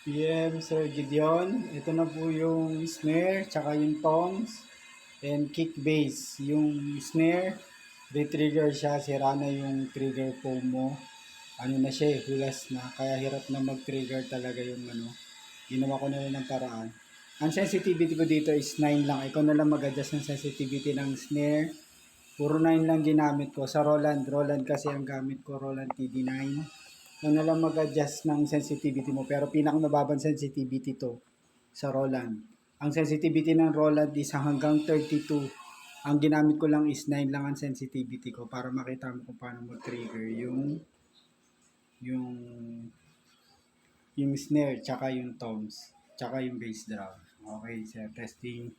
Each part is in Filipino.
PM Sir Gideon, ito na po yung snare, tsaka yung toms, and kick bass. Yung snare, re-trigger siya, sira na yung trigger foam mo. Ano na siya, hulas na, kaya hirap na mag-trigger talaga yung ano. Ginawa ko na rin ng paraan. Ang sensitivity ko dito is 9 lang. Ikaw na lang mag-adjust ng sensitivity ng snare. Puro 9 lang ginamit ko. Sa Roland kasi ang gamit ko, Roland TD9. Ikaw na lang mag-adjust ng sensitivity mo. Pero pinakamababang sensitivity to sa Roland. Ang sensitivity ng Roland is hanggang 32. Ang ginamit ko lang is 9 lang ang sensitivity ko para makita mo kung paano mag-trigger yung yung snare, tsaka yung toms, tsaka yung bass drum. Okay, sir, testing.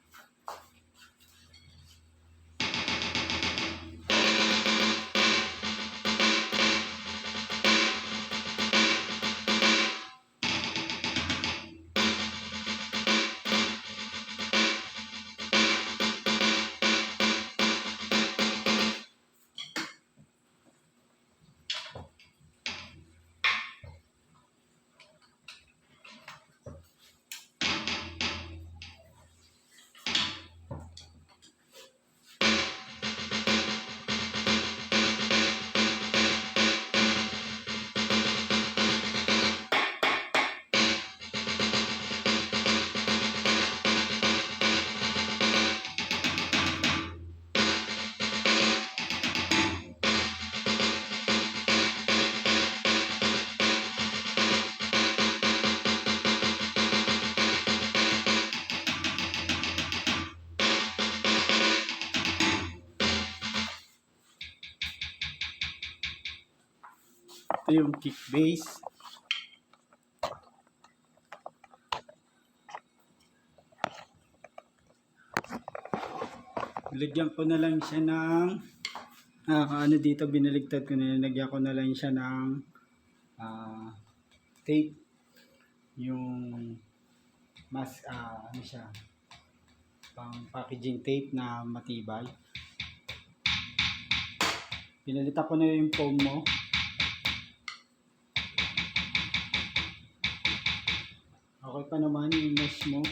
Ito yung kick bass. Lagyan ko na lang siya ng ano dito, binaligtad ko na, lagyan ko na lang siya ng tape, yung mas ano siya, pang packaging tape na matibay. Pinalitan ko na yung foam mo. Okay pa naman yung mesh mo.